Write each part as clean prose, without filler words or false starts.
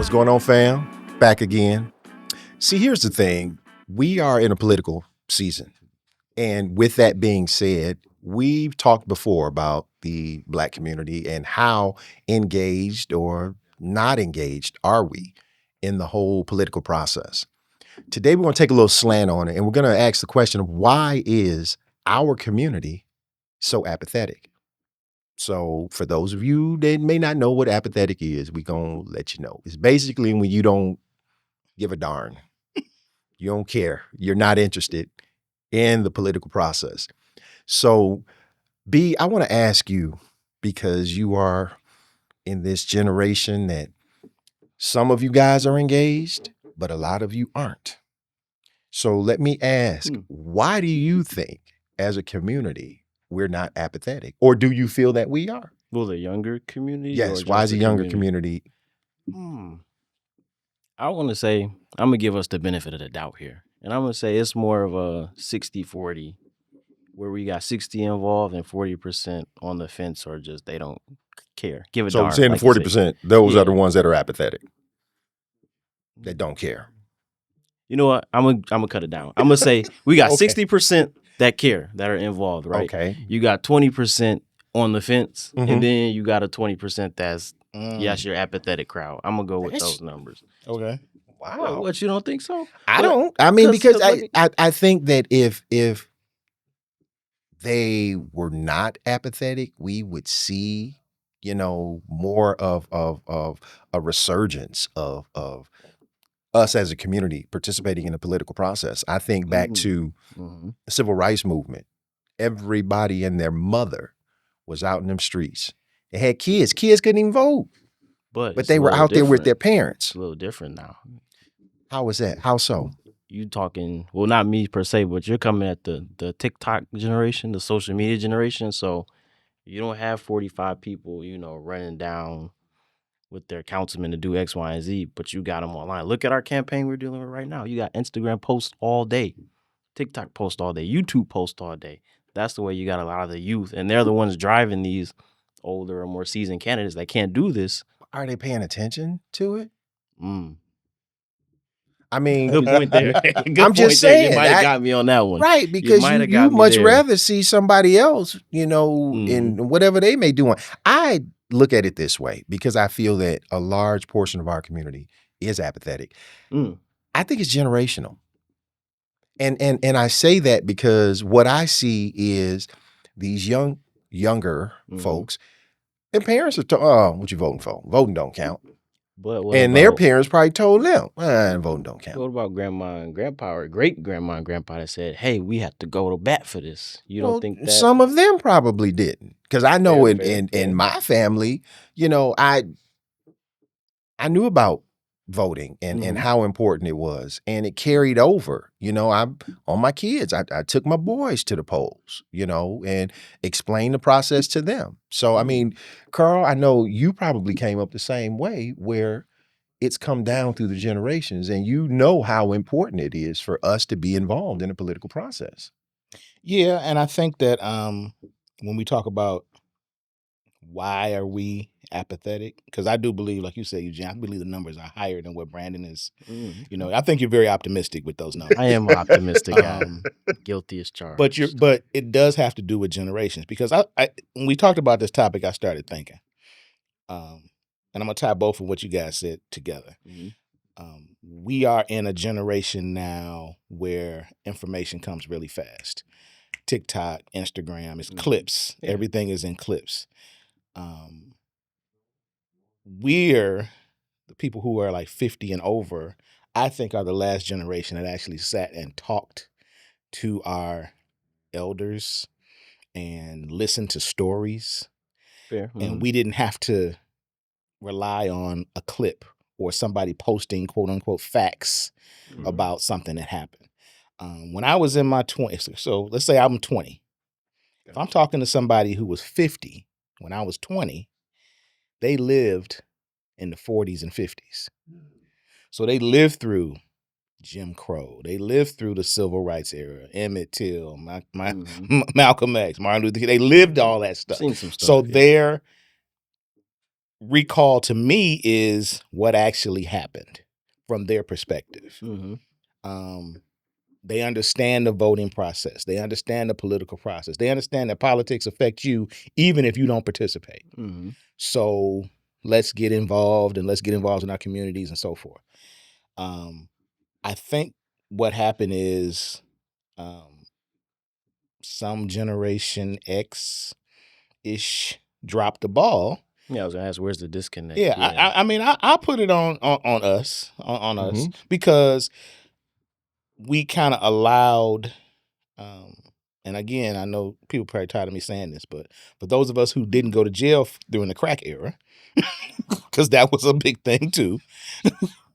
What's going on, fam? Back again. See, here's the thing. We are in a political season. And with that being said, we've talked before about the Black community and how engaged or not engaged are we in the whole political process. Today, we're going to take a little slant on it, and we're going to ask the question of why is our community so apathetic? So for those of you that may not know what apathetic is, we're going to let you know. It's basically when you don't give a darn. You don't care. You're not interested in the political process. So, B, I want to ask you, because you are in this generation that some of you guys are engaged, but a lot of you aren't. So let me ask, why do you think as a community we're not apathetic? Or do you feel that we are? Well, the younger community? Yes, or why is just the younger community? I want to say, I'm going to give us the benefit of the doubt here. And I'm going to say it's more of a 60-40, where we got 60 involved and 40% on the fence, or just they don't care. Give a darn. So saying like you 40%, those Yeah. are the ones that are apathetic, that don't care. You know what? I'm gonna cut it down. I'm gonna say we got Okay. 60% that care, that are involved, right? Okay. You got 20% on the fence, Mhm. and then you got a 20% that's yes, your apathetic crowd. I'm gonna go with those numbers. Okay. Wow. What, you don't think so? I don't. I mean, because let me- I think that if they were not apathetic, we would see, more of a resurgence of us as a community participating in the political process. I think back to Mhm. the civil rights movement. Everybody and their mother was out in them streets. They had kids. Kids couldn't even vote, but it's they a were little out there with their different. parents. It's a little different now. How was that? How so? You talking, well, not me per se, but you're coming at the TikTok generation, the social media generation. So you don't have 45 people, running down with their councilman to do X, Y, and Z, but you got them online. Look at our campaign we're dealing with right now. You got Instagram posts all day, TikTok posts all day, YouTube posts all day. That's the way you got a lot of the youth, and they're the ones driving these older or more seasoned candidates that can't do this. Are they paying attention to it? Mm. I mean, Good point there. Good I'm just point there. saying, You might have got me on that one. right? Because might you have got me much there. rather see somebody else, in whatever they may do. I look at it this way because I feel that a large portion of our community is apathetic. I think it's generational, and I say that because what I see is these younger folks, and parents are oh, what you voting for? Voting don't count. But what And about, their parents probably told them, voting don't count. What about grandma and grandpa, or great grandma and grandpa that said, "Hey, we have to go to bat for this"? You don't think that some of them probably didn't? Because I know Fair. in my family, I knew about voting and how important it was, and it carried over. I'm on my kids. I took my boys to the polls, and explained the process to them. So I mean, Carl, I know you probably came up the same way, where it's come down through the generations, and you know how important it is for us to be involved in a political process. Yeah, and I think that when we talk about why are we apathetic, because I do believe, like you said, Eugene, I believe the numbers are higher than what Brandon is. I think you're very optimistic with those numbers. I am an optimistic guy. Guilty as charged. But it does have to do with generations, because I when we talked about this topic, I started thinking, and I'm gonna tie both of what you guys said together. We are in a generation now where information comes really fast. TikTok, Instagram, it's clips. Yeah. Everything is in clips. We're the people who are like 50 and over, I think, are the last generation that actually sat and talked to our elders and listened to stories. Fair. And we didn't have to rely on a clip or somebody posting quote unquote facts about something that happened. When I was in my 20s, so let's say I'm 20. If I'm talking to somebody who was 50 when I was 20, they lived in the 40s and 50s. So they lived through Jim Crow. They lived through the civil rights era, Emmett Till, Malcolm X, Martin Luther King. They lived all that stuff. Seen some stuff. So recall to me is what actually happened from their perspective. They understand the voting process. They understand the political process. They understand that politics affect you even if you don't participate. So let's get involved, and let's get involved in our communities and so forth. I think what happened is some Generation X-ish dropped the ball. Yeah, I was gonna ask, where's the disconnect? Yeah. I mean, I put it on us, on us, because we kind of allowed, and again, I know people probably tired of me saying this, but for those of us who didn't go to jail during the crack era, because that was a big thing too,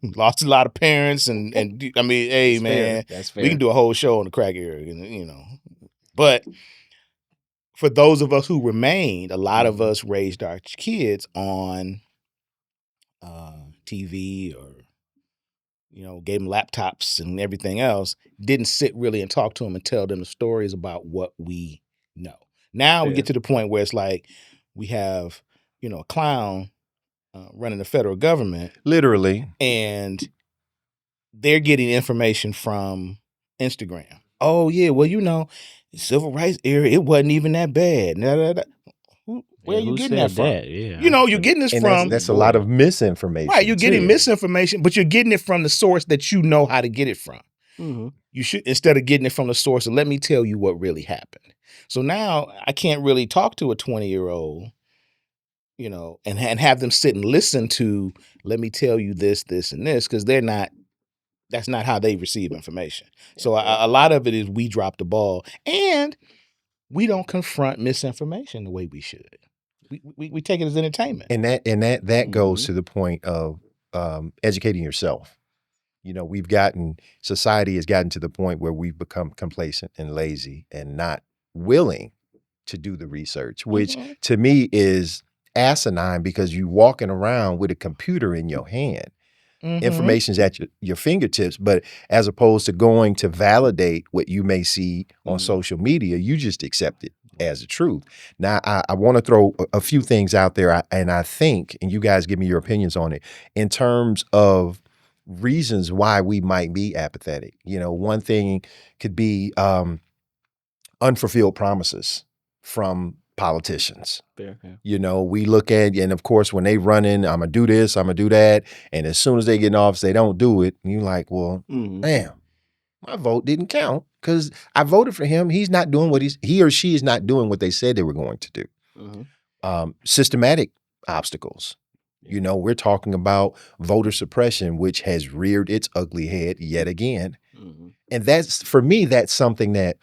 lost a lot of parents, and I mean, hey, That's man, fair. That's fair. we can do a whole show on the crack era, you know. But for those of us who remained, a lot of us raised our kids on TV, or gave them laptops and everything else, didn't sit really and talk to them and tell them the stories about what we know. Now we get to the point where it's like we have, a clown running the federal government. Literally. And they're getting information from Instagram. Oh, yeah, well, the civil rights era, it wasn't even that bad. Where are you getting that from? Yeah, you're getting this from. That's a lot of misinformation. Right, you're getting misinformation, but you're getting it from the source that you know how to get it from. You should, instead of getting it from the source, and let me tell you what really happened. So now I can't really talk to a 20-year-old, and have them sit and listen to, let me tell you this, this, and this, because that's not how they receive information. So a lot of it is we drop the ball, and we don't confront misinformation the way we should. We take it as entertainment. And that goes to the point of educating yourself. Society has gotten to the point where we've become complacent and lazy and not willing to do the research, which to me is asinine, because you're walking around with a computer in your hand. Information's at your fingertips, but as opposed to going to validate what you may see on social media, you just accept it as a truth. Now, I want to throw a few things out there, and I think, and you guys give me your opinions on it, in terms of reasons why we might be apathetic. One thing could be unfulfilled promises from politicians. Fair, yeah. We look at, and of course, when they run in, I'm going to do this, I'm going to do that. And as soon as they get in office, they don't do it. And you're like, well, damn, my vote didn't count because I voted for him. He's not doing he or she is not doing what they said they were going to do. Systematic obstacles. We're talking about voter suppression, which has reared its ugly head yet again. And for me, that's something that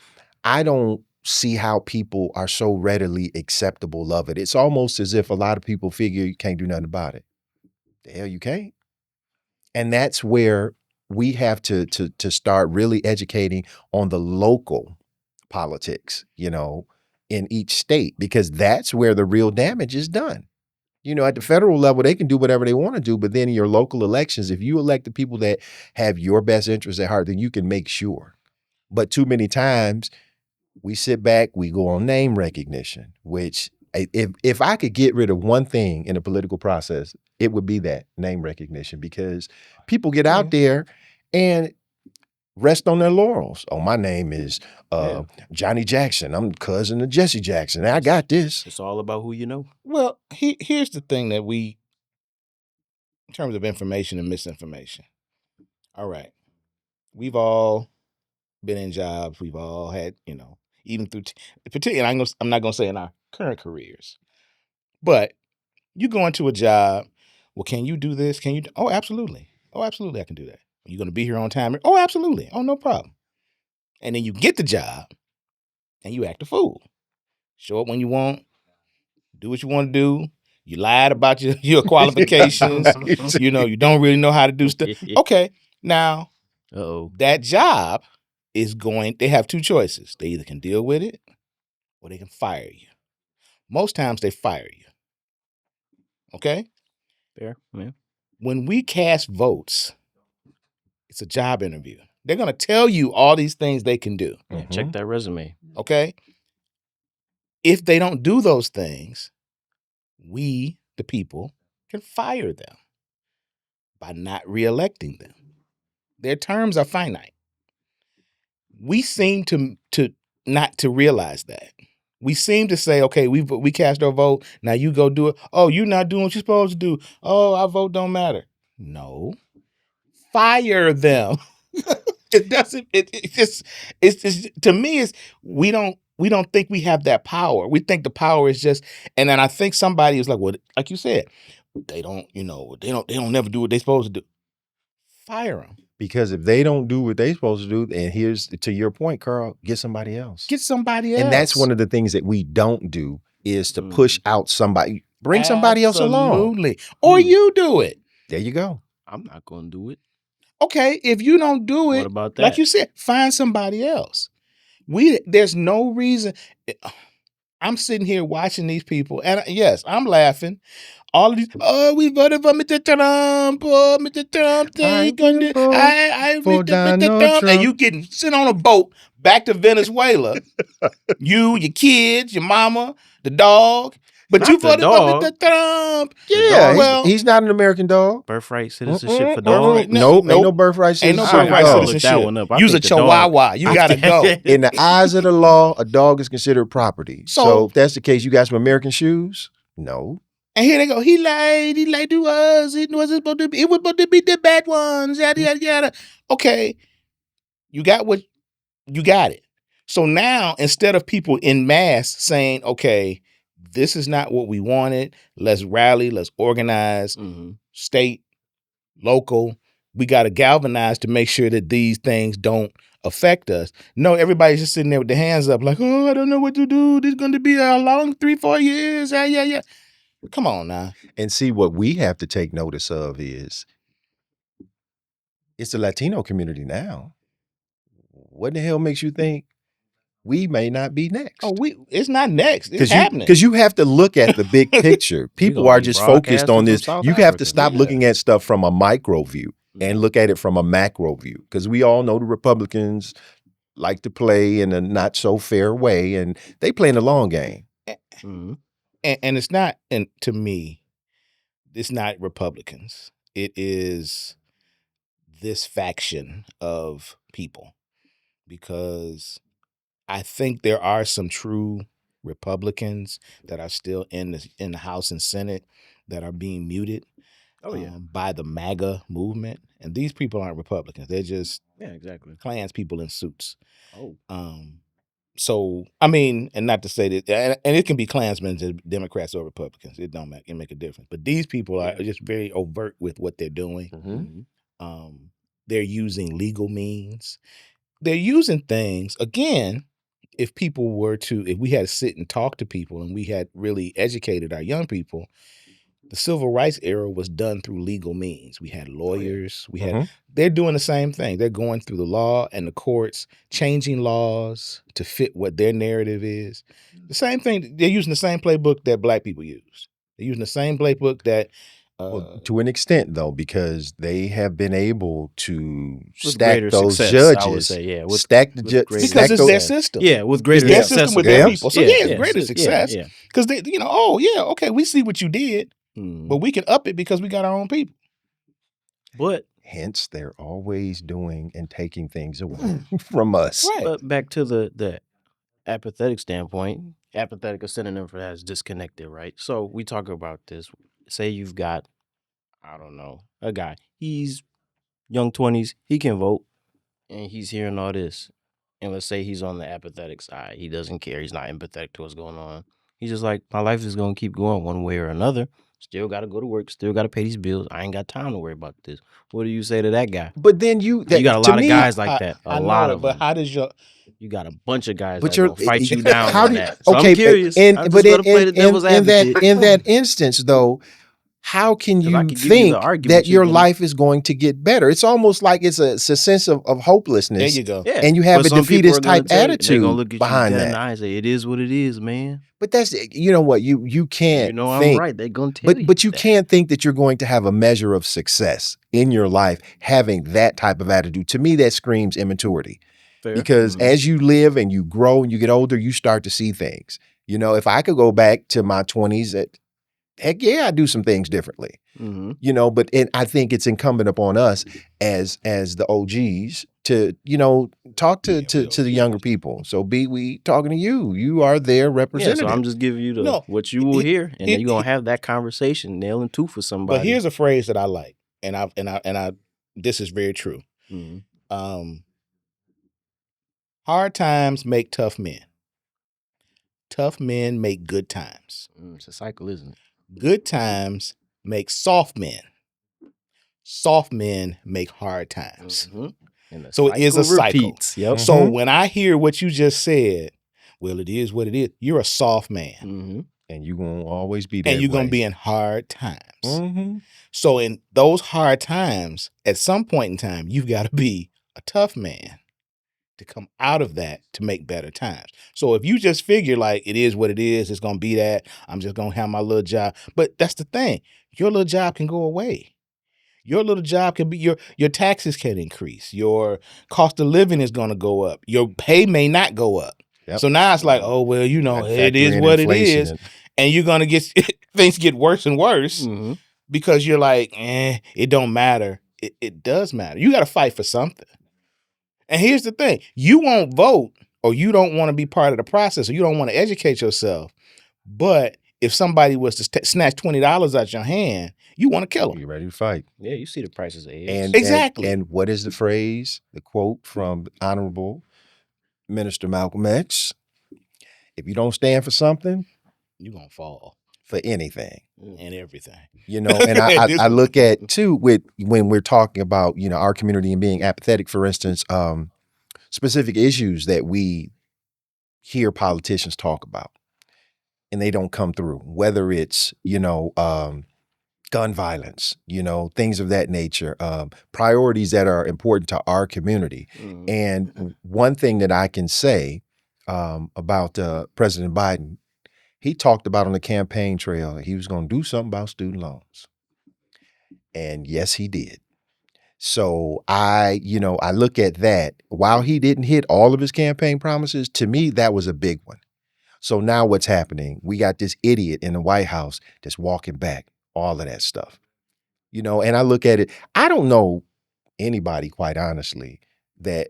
I don't see how people are so readily acceptable of it. It's almost as if a lot of people figure you can't do nothing about it. The hell you can't. And that's where we have to start really educating on the local politics, in each state, because that's where the real damage is done. At the federal level, they can do whatever they want to do, but then in your local elections, if you elect the people that have your best interests at heart, then you can make sure. But too many times, we sit back, we go on name recognition, which if I could get rid of one thing in the political process, it would be that name recognition, because people get out there and rest on their laurels. Oh, my name is Johnny Jackson. I'm cousin of Jesse Jackson. I got this. It's all about who you know. Well, here's the thing that in terms of information and misinformation. All right. We've all been in jobs. We've all had, even through, particularly, I'm not going to say in our current careers, but you go into a job. Well, can you do this? Can you? Oh, absolutely. Oh, absolutely. I can do that. Are you going to be here on time? Oh, absolutely. Oh, no problem. And then you get the job and you act a fool. Show up when you want. Do what you want to do. You lied about your qualifications. You don't really know how to do stuff. Okay. Now, that job they have two choices. They either can deal with it or they can fire you. Most times they fire you. Okay? Fair, yeah. When we cast votes, it's a job interview. They're going to tell you all these things they can do. Yeah, check that resume. Okay? If they don't do those things, we, the people, can fire them by not reelecting them. Their terms are finite. We seem to not to realize that. We seem to say, okay, we cast our vote. Now you go do it. Oh, you're not doing what you're supposed to do. Oh, our vote don't matter. No, fire them. It doesn't. It's just to me. Is we don't think we have that power. We think the power is just. And then I think somebody is like, well, like you said, they don't. They don't never do what they're supposed to do. Fire them. Because if they don't do what they're supposed to do, and here's to your point, Carl, get somebody else. Get somebody else. And that's one of the things that we don't do is to push out somebody. Bring somebody else along. Absolutely. Or you do it. There you go. I'm not going to do it. Okay, if you don't do it, What about that? like you said, find somebody else. There's no reason. I'm sitting here watching these people, and yes, I'm laughing. All of these, we voted for Mr. Trump. Oh, Mr. Trump, I for Mr. Trump. And you getting sit on a boat back to Venezuela. You, your kids, your mama, the dog. But Not you the voted dog. for Mr. Trump. Yeah, dog. Well, he's not an American dog. Birthright citizenship for Birthright- dogs. Nope, nope. ain't no birthright Ain't no citizenship. birthright dog. citizenship. citizenship. Look that one up. I Use a think the dog- chihuahua. You gotta go. In the eyes of the law, a dog is considered property. So So- if that's the case, you got some American shoes? No. And here they go. He lied to us. It wasn't supposed to be. It was supposed to be the bad ones. Yada yada yada. Okay, you got what you got it. So now instead of people in mass saying, "Okay, this is not what we wanted. Let's rally. Let's organize. Mhm. State, local. We got to galvanize to make sure that these things don't affect us." No, everybody's just sitting there with their hands up, like, "Oh, I don't know what to do. This is going to be a long 3-4 years." Yeah. Come on now. And see, what we have to take notice of is it's the Latino community now. What the hell makes you think we may not be next? Oh, it's not next. It's happening. Because you have to look at the big picture. People gonna are be just focused on broadcasting this. from South You have to Africa. stop Yeah. looking at stuff from a micro view and look at it from a macro view. Because we all know the Republicans like to play in a not so fair way, and they play in the long game. Mhm. And it's not, and to me, it's not Republicans. It is this faction of people, because I think there are some true Republicans that are still in the House and Senate that are being muted by the MAGA movement. And these people aren't Republicans. They're just Yeah, exactly. Klans people in suits. Oh. So I mean, and not to say that, and it can be Klansmen, Democrats or Republicans. It don't make a difference. But these people are just very overt with what they're doing. Mhm. They're using legal means. They're using things again. If we had to sit and talk to people, and we had really educated our young people, the civil rights era was done through legal means. We had lawyers. They're doing the same thing. They're going through the law and the courts, changing laws to fit what their narrative is. The same thing. They're using the same playbook that Black people use. They're using the same playbook that. Well, to an extent, though, because they have been able to With stack greater those success, judges. I would say, yeah, with Stack the greater judges. success. because it's their system. Yeah, with greater It's their success. system with their their Yeah. people. So it's greater success. Yeah. Because they, okay, we see what you did, but we can up it because we got our own people. But Hence, they're always doing and taking things away from us. Right. But back to the apathetic standpoint, apathetic is synonym for that is disconnected, right? So we talk about this. Say you've got, I don't know, a guy. He's young 20s. He can vote, and he's hearing all this. And let's say he's on the apathetic side. He doesn't care. He's not empathetic to what's going on. He's just like, my life is going to keep going one way or another. Still got to go to work. Still got to pay these bills. I ain't got time to worry about this. What do you say to that guy? But then you You got a lot of guys like that. I A know lot it, of but them. how does your You got a bunch of guys But that you're will fight you down how on do you- that. So okay, I'm curious. And I just but gotta play the devil's advocate. in that instance, though, how can 'Cause I you could give you think the argument that you're your gonna- life is going to get better? It's almost like it's a sense of hopelessness. there you go. Yeah. And you have But a some people are defeatist gonna type tell you- They're attitude gonna look at you behind dead in that. the eye and say, it is what it is, man. But that's what you can't You know I'm think. right. They're gonna tell you. But you that. can't think that you're going to have a measure of success in your life having that type of attitude. To me, that screams immaturity. Fair. Because Mhm. as you live and you grow and you get older, you start to see things. If I could go back to my 20s, heck yeah, I do some things differently. You know, but I think it's incumbent upon us as the OGs to, you know, talk to the younger people. So we talking to you. You are their Yeah, representative. so I'm just giving you what you will hear, and then you're gonna have that conversation, nail and tooth for somebody. But here's a phrase that I like, and I this is very true. Hard times make tough men. Tough men make good times. It's a cycle, isn't it? Good times make soft men. Soft men make hard times. And the So it is a cycle. repeats. Yep. So when I hear what you just said, well, it is what it is. You're a soft man. And you're going to always be that And you're way. going to be in hard times. So in those hard times, at some point in time, you've got to be a tough man to come out of that to make better times. So if you just figure like it is what it is, it's going to be that, I'm just going to have my little job. But that's the thing. Your little job can go away. Your little job can be your taxes can increase. Your cost of living is going to go up. Your pay may not go up. Yep. So now it's like, oh, well, you know, it is what it is. And you're going to get things get worse and worse because you're like, it don't matter. It does matter. You got to fight for something. And here's the thing. You won't vote or you don't want to be part of the process or you don't want to educate yourself. But if somebody was to snatch $20 out your hand, you want to kill them. You're ready to fight. Yeah, you see the prices of eggs. Exactly. And what is the phrase, the quote from Honorable Minister Malcolm X? If you don't stand for something, you're going to fall. For anything. And everything. You know, and I look at, too, when we're talking about, you know, our community and being apathetic, for instance, specific issues that we hear politicians talk about and they don't come through, whether it's, you know, gun violence, you know, things of that nature, priorities that are important to our community. And one thing that I can say about President Biden, he talked about on the campaign trail, he was going to do something about student loans. And yes, he did. So I look at that. While he didn't hit all of his campaign promises, to me, that was a big one. So now what's happening? We got this idiot in the White House that's walking back all of that stuff. You know, and I look at it, I don't know anybody, quite honestly, that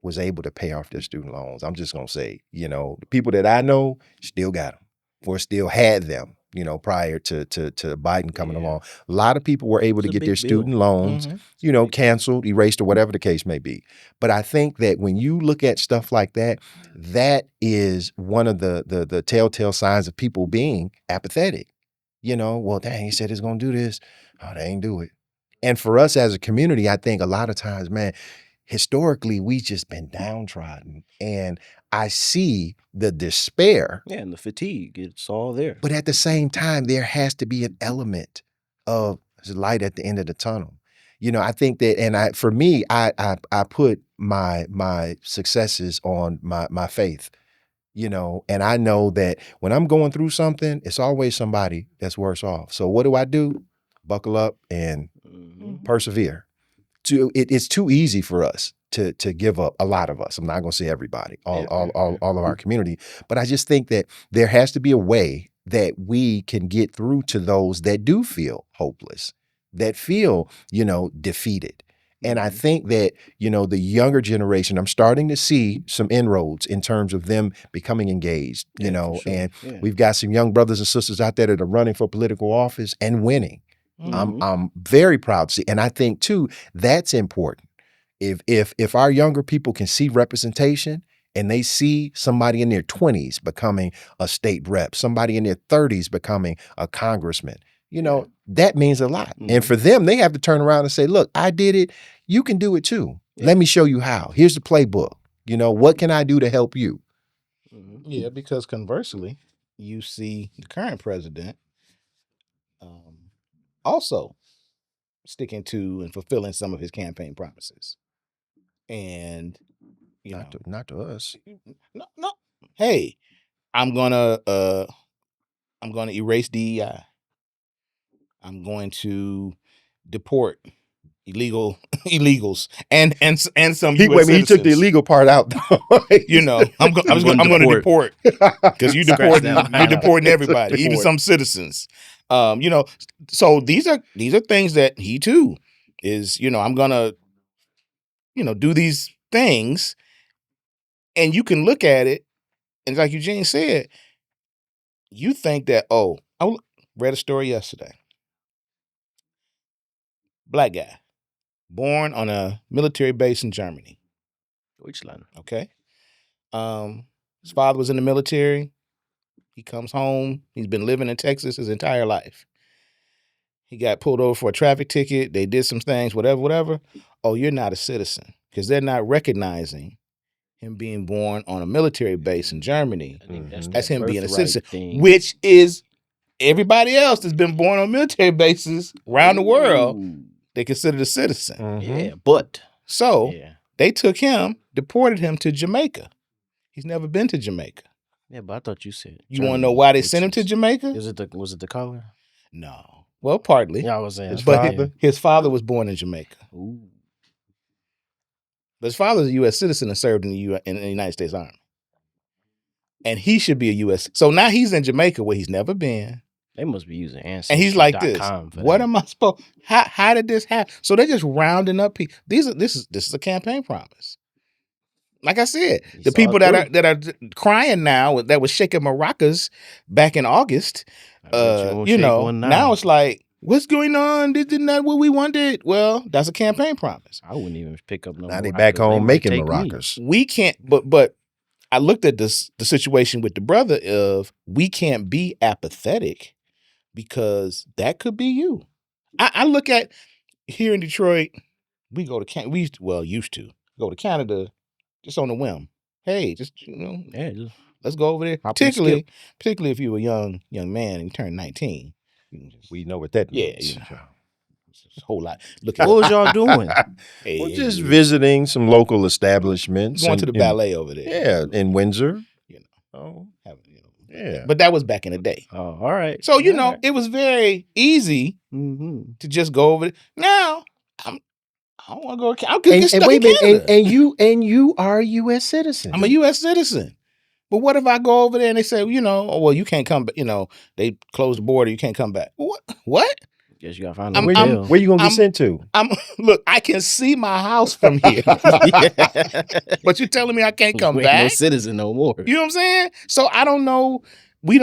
was able to pay off their student loans. I'm just going to say, you know, the people that I know still got them or still had them, you know, prior to Biden coming along. A lot of people were able to get their student loans, you know, canceled, erased, or whatever the case may be. But I think that when you look at stuff like that, that is one of the telltale signs of people being apathetic. You know, well, dang, he said he's going to do this. Oh, they ain't do it. And for us as a community, I think a lot of times, man, historically, we just been downtrodden. And I see the despair. Yeah, and the fatigue, it's all there. But at the same time, there has to be an element of light at the end of the tunnel. You know, I think that, and for me, I put my successes on my faith. You know, and I know that when I'm going through something, it's always somebody that's worse off. So what do? Buckle up and persevere. It's too easy for us to give up. A lot of us. I'm not going to say everybody, all of our community, but I just think that there has to be a way that we can get through to those that do feel hopeless, that feel, you know, defeated. And I think that, you know, the younger generation, I'm starting to see some inroads in terms of them becoming engaged, you know, sure. And we've got some young brothers and sisters out there that are running for political office and winning. I'm very proud to see. And I think, too, that's important. If our younger people can see representation and they see somebody in their 20s becoming a state rep, somebody in their 30s becoming a congressman, you know, that means a lot. And for them, they have to turn around and say, look, I did it. You can do it too. Let me show you how. Here's the playbook. You know, what can I do to help you? Yeah, because conversely, you see the current president also sticking to and fulfilling some of his campaign promises. And you know, not to us. No. Hey, I'm gonna erase DEI. I'm going to deport illegals and some He, U.S. wait, he took the citizens. illegal part out. You know, I'm going to deport because you're Scratch deporting. that line You're out. deporting everybody, even Deport. some citizens. You know, so these are things that he too is. You know, I'm gonna do these things, and you can look at it, and like Eugene said, you think that I read a story yesterday. Black guy, born on a military base in Germany. Deutschland. Okay. His father was in the military. He comes home. He's been living in Texas his entire life. He got pulled over for a traffic ticket. They did some things, whatever. Oh, you're not a citizen because they're not recognizing him being born on a military base in Germany. I think that's That's that him being a birthright citizen, thing. which is everybody else that's been born on military bases around the world. Ooh. They considered a citizen. Yeah, but So yeah, they took him, deported him to Jamaica. He's never been to Jamaica. yeah. But I thought you said. You want to know why they sent him to Jamaica? Was it the color? No. Well, partly. Yeah, I was saying. But his father was born in Jamaica. Ooh. But his father's a U.S. citizen and served in the United States Army. And he should be a U.S. So now he's in Jamaica where he's never been. They must be using Ancestry.com. And he's like this. What am I supposed? How did this happen? So they're just rounding up people. This is a campaign promise. Like I said, the people that are crying now that was shaking maracas back in August, now it's like, what's going on? This is not what we wanted. Well, that's a campaign promise. I wouldn't even pick up no. Now they back home making maracas. We can't. But I looked at the situation with the brother of we can't be apathetic because that could be you. I look at here in Detroit, we go to used to go to Canada. Just on the whim. Hey, just let's go over there. Particularly if you were a young man and you turned 19. We know what that means. Yeah, it's a whole lot. What was y'all doing? We're just visiting some local establishments. Going to the ballet over there. Yeah, in Windsor. Yeah. But that was back in the day. Oh, all right. So it was very easy to just go over there. Now I don't want to go. I'm get stuck in Canada. And you are a U.S. citizen. I'm a U.S. citizen. But what if I go over there and they say, you can't come back. They close the border. You can't come back. What? Guess you gotta find a hotel. Where you gonna get sent to? Look, I can see my house from here. But you're telling me I can't come back? No citizen no more. You know what I'm saying? So I don't know. We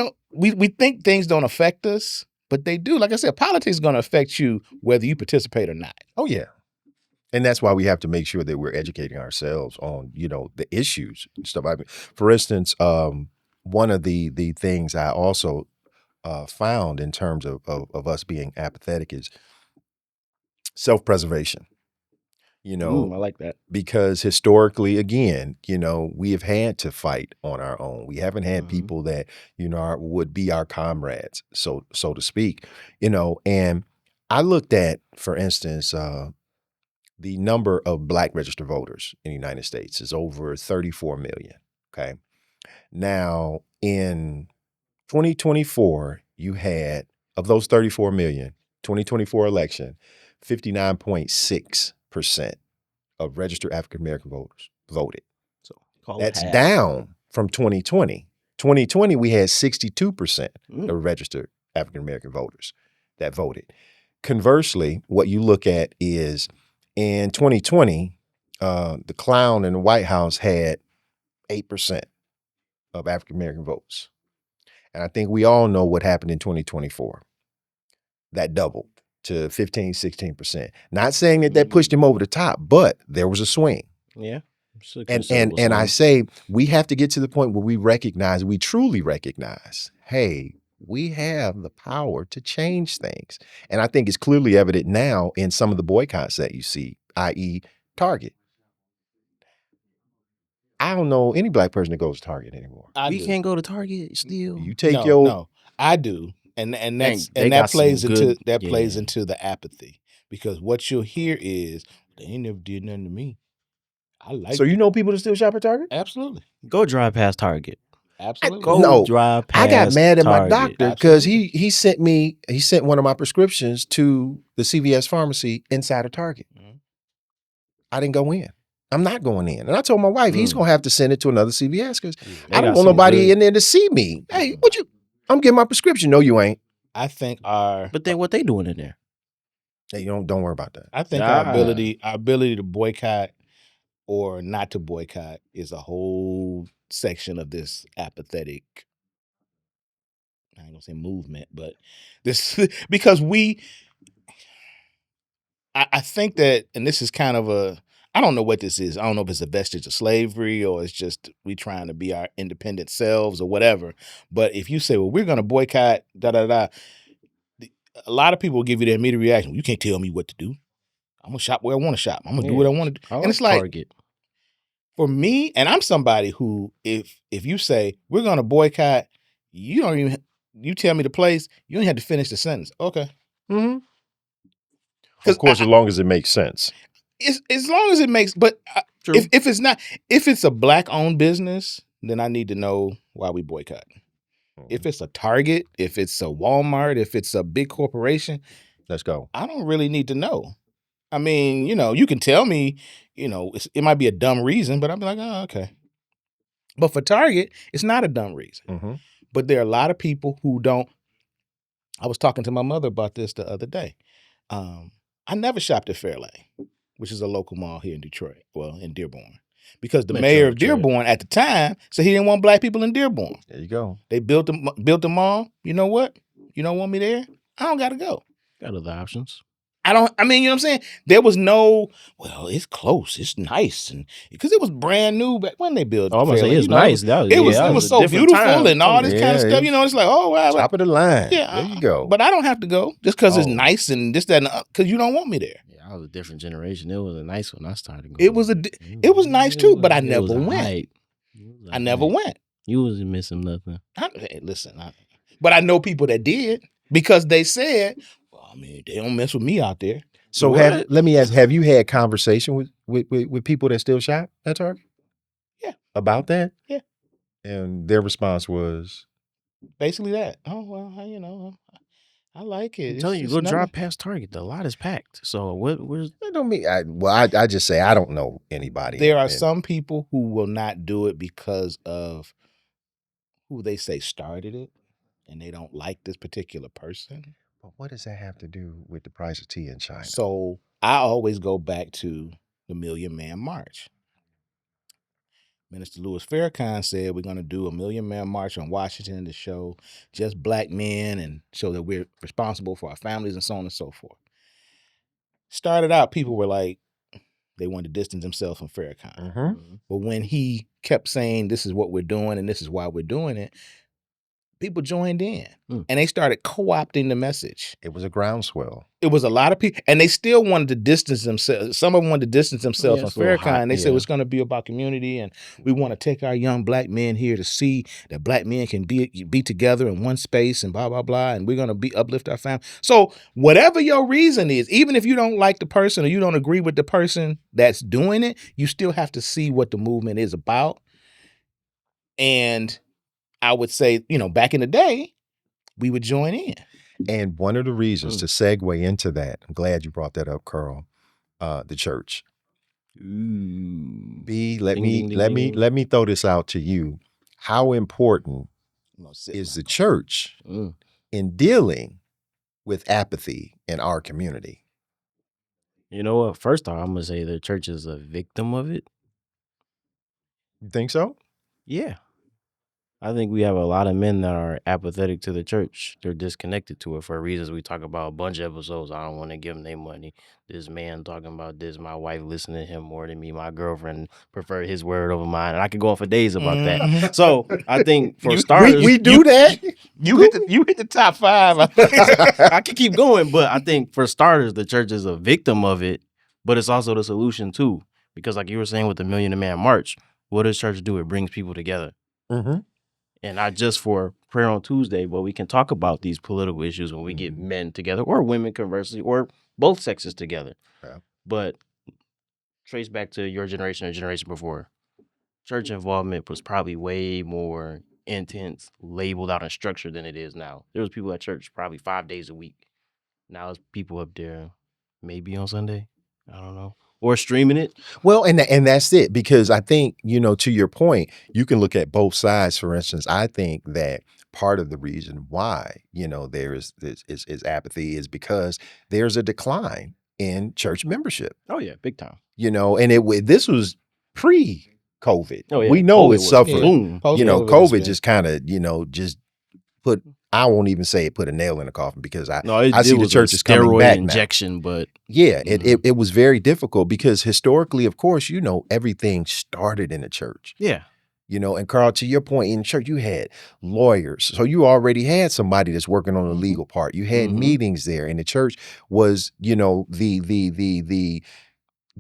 think things don't affect us, but they do. Like I said, politics is going to affect you whether you participate or not. Oh yeah. And that's why we have to make sure that we're educating ourselves on, the issues and stuff. I mean, for instance, one of the things I also found in terms of us being apathetic is self-preservation. I like that. Because historically, again, we have had to fight on our own. We haven't had people that, would be our comrades, so to speak, and I looked at, for instance, the number of Black registered voters in the United States is over 34 million, okay? Now, in 2024, you had, of those 34 million, 2024 election, 59.6% of registered African-American voters voted. So that's down from 2020. 2020, we had 62% of registered African-American voters that voted. Conversely, what you look at is in 2020, the clown in the White House had 8% of African-American votes. And I think we all know what happened in 2024. That doubled to 15, 16%. Not saying that pushed him over the top, but there was a swing. Yeah. And I say we have to get to the point where we truly recognize, hey, we have the power to change things. And I think it's clearly evident now in some of the boycotts that you see, i.e. Target. I don't know any Black person that goes to Target anymore. We can't go to Target still. You take No, I do. And that plays into the apathy. Because what you'll hear is, they ain't never did nothing to me. I like So people that still shop at Target? Absolutely. Go drive past Target. Absolutely. Go No, drive I got past mad at my Target. doctor because he sent one of my prescriptions to the CVS pharmacy inside of Target. I didn't go in. I'm not going in. And I told my wife, he's going to have to send it to another CVS because I don't want nobody in there to see me. Hey, I'm getting my prescription. No, you ain't. I think But then what they doing in there? Hey, don't worry about that. I think our ability to boycott or not to boycott is a whole section of this apathetic, I ain't gonna say movement, but this because I think that, and this is kind of I don't know what this is. I don't know if it's a vestige of slavery or it's just we trying to be our independent selves or whatever. But if you say, well, we're gonna boycott, a lot of people will give you the immediate reaction. Well, you can't tell me what to do. I'm gonna shop where I want to shop. I'm gonna do what I want to do. And it's like Target. For me, and I'm somebody who, if you say we're gonna boycott, you tell me the place, you don't have to finish the sentence. Okay. Mm-hmm. Of course, as long as it makes sense. As long as it makes, but if it's not, if it's a black-owned business, then I need to know why we boycott. If it's a Target, if it's a Walmart, if it's a big corporation, let's go. I don't really need to know. I mean, you can tell me, it might be a dumb reason, but I'm like, oh, okay. But for Target, it's not a dumb reason. Mm-hmm. But there are a lot of people who don't. I was talking to my mother about this the other day. I never shopped at Fairlane, which is a local mall here in Detroit, well, in Dearborn, because the mayor of Dearborn at the time said he didn't want black people in Dearborn. There you go. They built the mall. You know what? You don't want me there? I don't got to go. Got other options. You know what I'm saying? There was no, well, it's close, it's nice, and because it was brand new back when they built. I'm gonna say it's nice. It was so beautiful and all this kind of stuff. It's like, oh wow, top of the line. Yeah, there you go. But I don't have to go just because it's nice and this, that, and because you don't want me there. Yeah, I was a different generation. It was a nice when I started going. It was nice too, but I never went. I never went. You wasn't missing nothing. Listen, but I know people that did because they said, I mean, they don't mess with me out there. So let me ask, have you had conversation with people that still shop at Target? Yeah. About that? Yeah. And their response was? Basically that. Oh, well, I like it. I'm telling you, go drive past Target. The lot is packed. So where's... That don't mean, I just say I don't know anybody. There are some people who will not do it because of who they say started it and they don't like this particular person. But what does that have to do with the price of tea in China? So I always go back to the Million Man March. Minister Louis Farrakhan said we're going to do a Million Man March on Washington to show just black men and show that we're responsible for our families and so on and so forth. Started out, people were like, they wanted to distance themselves from Farrakhan. Mm-hmm. But when he kept saying this is what we're doing and this is why we're doing it, people joined in and they started co-opting the message. It was a groundswell. It was a lot of people, and they still wanted to distance themselves. Some of them wanted to distance themselves from Farrakhan. They said it's going to be about community, and we want to take our young black men here to see that black men can be together in one space and blah, blah, blah, and we're going to uplift our family. So whatever your reason is, even if you don't like the person or you don't agree with the person that's doing it, you still have to see what the movement is about. And I would say, back in the day, we would join in. And one of the reasons to segue into that, I'm glad you brought that up, Carl, the church. B, let me throw this out to you. How important is the church in dealing with apathy in our community? You know what? First off, I'm gonna say the church is a victim of it. You think so? Yeah. I think we have a lot of men that are apathetic to the church. They're disconnected to it for reasons we talk about a bunch of episodes. I don't want to give them their money. This man talking about this. My wife listening to him more than me. My girlfriend preferred his word over mine. And I could go on for days about that. So I think for starters, we do that. You hit the top 5. I can keep going, but I think for starters, the church is a victim of it, but it's also the solution too. Because like you were saying with the Million Man March, what does church do? It brings people together. Mm-hmm. And not just for Prayer on Tuesday, but we can talk about these political issues when we get men together or women conversely or both sexes together. Yeah. But trace back to your generation or generation before. Church involvement was probably way more intense, labeled out and structured than it is now. There was people at church probably 5 days a week. Now it's people up there maybe on Sunday. I don't know. Or streaming it. Well, and that's it, because I think, to your point, you can look at both sides. For instance, I think that part of the reason why, there is apathy is because there's a decline in church membership. Oh yeah, big time. And this was pre-COVID. Oh yeah, we know COVID it was suffered. boom. COVID just kind of, just put. I won't even say it put a nail in the coffin, because I see the churches coming back injection, now. But yeah, it was very difficult, because historically, of course, everything started in the church. Yeah. And Carl, to your point, in church, you had lawyers. So you already had somebody that's working on the legal part. You had meetings there, and the church was, the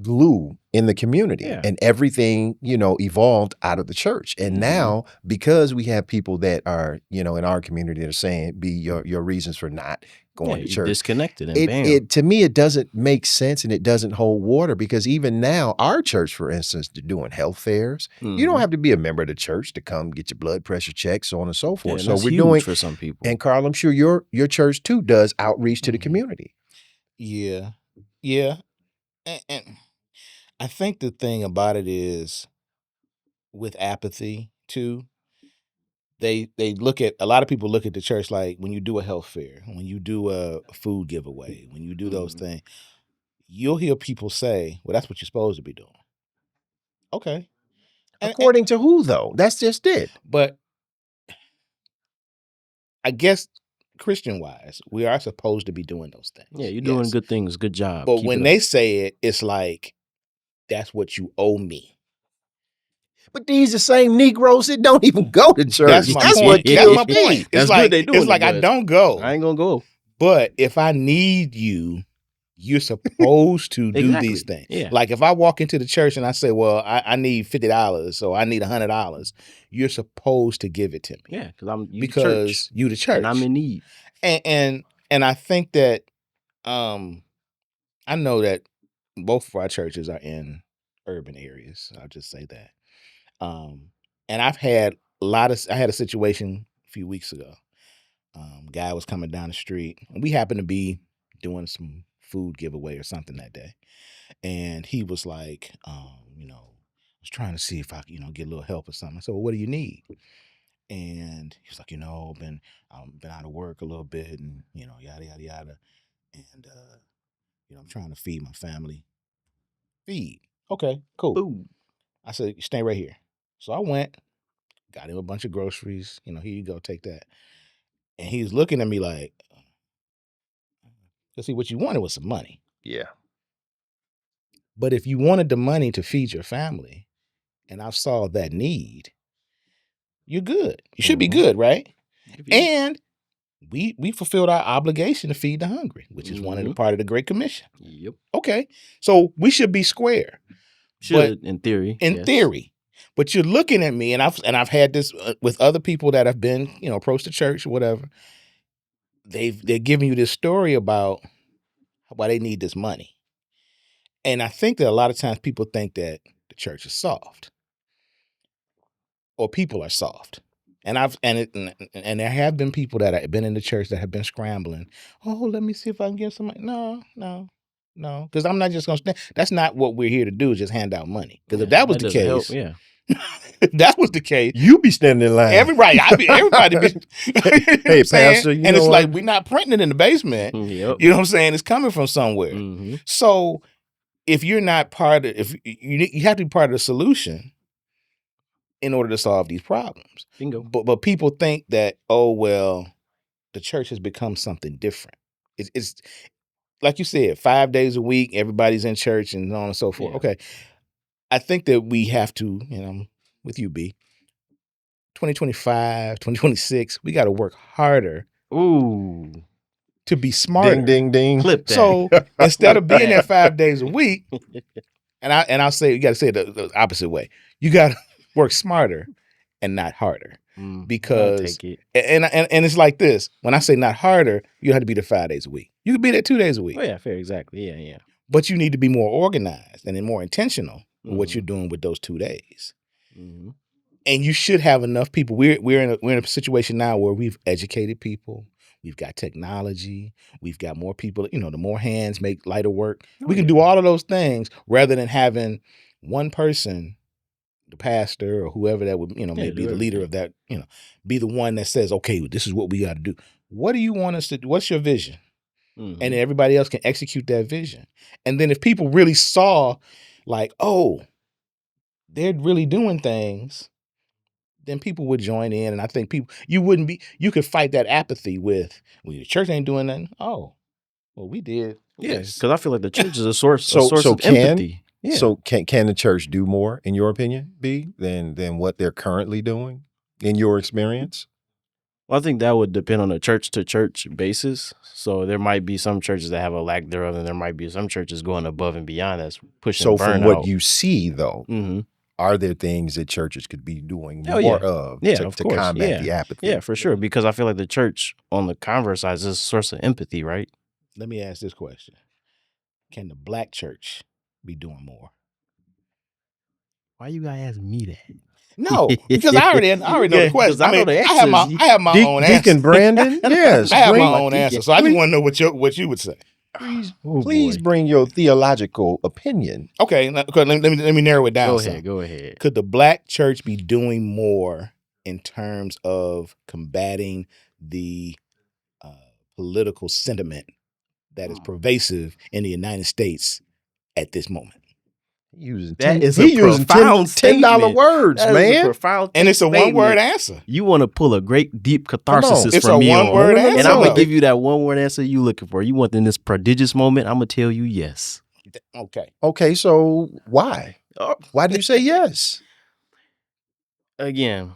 glue in the community, and everything, evolved out of the church. And now, because we have people that are, in our community that are saying, be your reasons for not going to church. Disconnected, and bam. To me, it doesn't make sense, and it doesn't hold water, because even now, our church, for instance, they're doing health fairs. You don't have to be a member of the church to come get your blood pressure checked, so on and so forth. So we're huge doing for some people. And Carl, I'm sure your church too does outreach to the community. Yeah. And I think the thing about it is, with apathy too, they look at, a lot of people look at the church like, when you do a health fair, when you do a food giveaway, when you do those things, you'll hear people say, well, that's what you're supposed to be doing. Okay. According to who, though? That's just it. But I guess Christian-wise, we are supposed to be doing those things. Yeah, you're doing good things. Good job. But when they say it, it's like, that's what you owe me. But these the same Negroes that don't even go to church. That's my point. That's my point. It's like, I don't go. I ain't gonna go. But if I need you, you're supposed to do these things. Yeah. Like if I walk into the church and I say, well, I need $50, or I need $100, you're supposed to give it to me. Yeah, because you the church. And I'm in need. And I think that I know that both of our churches are in urban areas. I'll just say that. And I had a situation a few weeks ago. Guy was coming down the street, and we happened to be doing some food giveaway or something that day. And he was like, I was trying to see if I, get a little help or something. I said, well, what do you need? And he was like, been out of work a little bit, and, yada, yada, yada. And, I'm trying to feed my family. Feed. Okay, cool. Boom. I said, stay right here. So I went, got him a bunch of groceries. Here you go, take that. And he was looking at me like, see, what you wanted was some money. Yeah. But if you wanted the money to feed your family, and I saw that need, you're good. You should be good, right? And we fulfilled our obligation to feed the hungry, which is one of the part of the Great Commission. Yep. Okay. So we should be square. Should, in theory. In theory. But you're looking at me, and I've had this with other people that have been, approached the church or whatever. They're giving you this story about why they need this money. And I think that a lot of times people think that the church is soft, or people are soft. And there have been people that have been in the church that have been scrambling. Oh, let me see if I can get some money. No. Because I'm not just going to stand. That's not what we're here to do, is just hand out money. Because if that was the case, if that was the case, you be standing in line. Everybody be. Hey, pastor, and it's like, we're not printing it in the basement. Yep. You know what I'm saying? It's coming from somewhere. Mm-hmm. So if you're not if you have to be part of the solution in order to solve these problems. Bingo. But people think that, oh, well, the church has become something different. It's like you said, 5 days a week, everybody's in church and so on and so forth. Yeah. Okay. I think that we have to, with you, B, 2025, 2026, we got to work harder. Ooh. To be smarter. Ding, ding, ding. Clip that. So instead of being there 5 days a week, and I'll say, you got to say it the opposite way. You got to work smarter and not harder. Because take it. And it's like this. When I say not harder, you have to be there 5 days a week. You could be there 2 days a week. Oh yeah, fair, exactly. Yeah. But you need to be more organized and then more intentional with what you're doing with those 2 days. Mm-hmm. And you should have enough people. We're in a situation now where we've educated people. We've got technology. We've got more people. You know, the more hands make lighter work. We can do all of those things rather than having one person, the pastor or whoever that would, maybe the leader of that, be the one that says, okay, this is what we got to do. What do you want us to do? What's your vision? Mm-hmm. And everybody else can execute that vision. And then if people really saw like, oh, they're really doing things, then people would join in. And I think you could fight that apathy with, well, the church ain't doing nothing. Oh, well, we did. Yes. Because I feel like the church is a source of can, empathy. Yeah. So can the church do more, in your opinion, B, than what they're currently doing, in your experience? Well, I think that would depend on a church-to-church basis. So there might be some churches that have a lack thereof, and there might be some churches going above and beyond that's pushing burnout. So from what you see, though, are there things that churches could be doing more of to combat the apathy? Yeah, for sure. Because I feel like the church, on the converse side, is a source of empathy, right? Let me ask this question. Can the black church be doing more? Why you gotta ask me that? No, because I already know the question. I know the answers. I have my own answer. Deacon Brandon, yes, I have my own answer. So I just want to know what you would say. Please bring your theological opinion. Okay, let me narrow it down. Go ahead. Could the black church be doing more in terms of combating the political sentiment that is pervasive in the United States at this moment? That is a profound $10 words, man. And it's a one-word answer. You want to pull a great deep catharsis it's from me, a one-word answer, and I'm gonna give you that one-word answer you looking for. You want in this prodigious moment? I'm gonna tell you yes. Okay. So why? Why do you say yes? Again,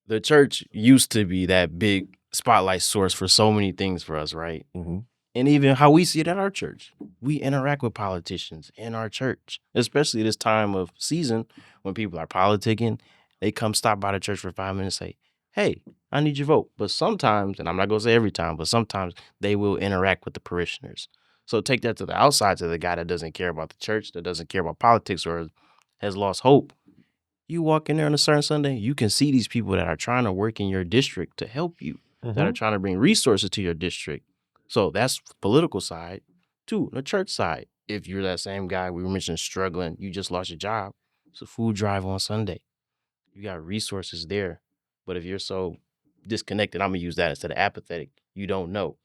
the church used to be that big spotlight source for so many things for us, right? Mm-hmm. And even how we see it at our church. We interact with politicians in our church, especially this time of season when people are politicking. They come stop by the church for 5 minutes and say, hey, I need your vote. But sometimes, and I'm not going to say every time, but sometimes they will interact with the parishioners. So take that to the outside, to the guy that doesn't care about the church, that doesn't care about politics or has lost hope. You walk in there on a certain Sunday, you can see these people that are trying to work in your district to help you, that are trying to bring resources to your district. So that's political side. Two, the church side. If you're that same guy we were mentioning struggling, you just lost your job, it's a food drive on Sunday. You got resources there. But if you're so disconnected, I'm going to use that instead of apathetic, you don't know.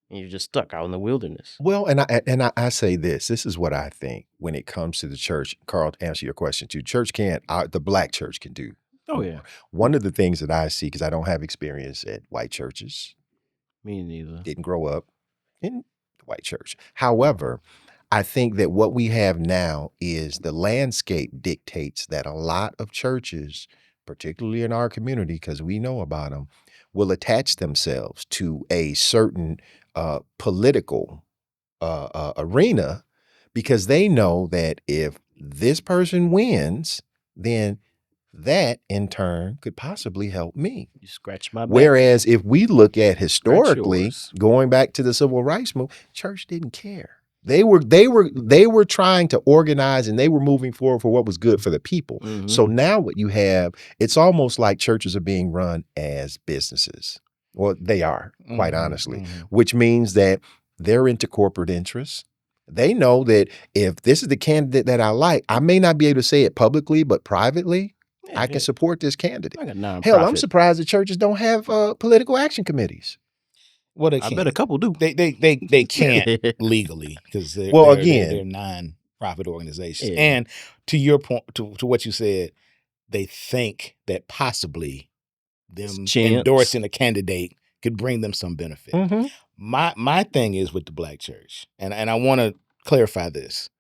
And you're just stuck out in the wilderness. Well, and I say this is what I think when it comes to the church. Carl, to answer your question too, the black church can do. Oh, yeah. One of the things that I see, because I don't have experience at white churches. Me neither. Didn't grow up in the white church. However, I think that what we have now is the landscape dictates that a lot of churches, particularly in our community, because we know about them, will attach themselves to a certain political arena because they know that if this person wins, then that in turn could possibly help me. You scratch my back. Whereas if we look at historically, going back to the civil rights movement, church didn't care. They were trying to organize and they were moving forward for what was good for the people. Mm-hmm. So now what you have, it's almost like churches are being run as businesses. Well, they are, quite honestly, which means that they're into corporate interests. They know that if this is the candidate that I like, I may not be able to say it publicly, but privately, I can support this candidate. Hell, I'm surprised the churches don't have political action committees. Well, I bet a couple do. They can't legally because they're non-profit organizations. Yeah. And to your point, to what you said, they think that possibly them endorsing a candidate could bring them some benefit. Mm-hmm. My thing is with the black church, and I want to clarify this.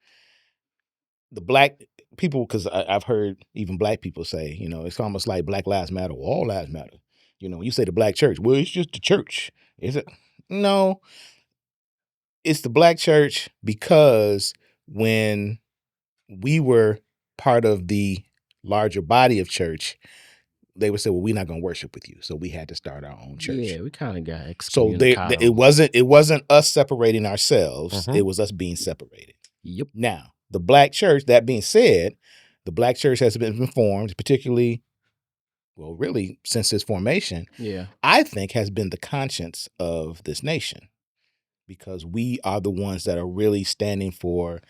The black people, because I've heard even black people say, it's almost like Black Lives Matter or all lives matter. You say the black church, well, it's just the church. Is it? No. It's the black church because when we were part of the larger body of church, they would say, well, we're not going to worship with you. So we had to start our own church. Yeah, we kind of got excommunicated. So it wasn't us separating ourselves. Mm-hmm. It was us being separated. Yep. Now, the black church, that being said, the Black church has been formed, particularly, well, really since its formation, Yeah. I think has been the conscience of this nation, because we are the ones that are really standing for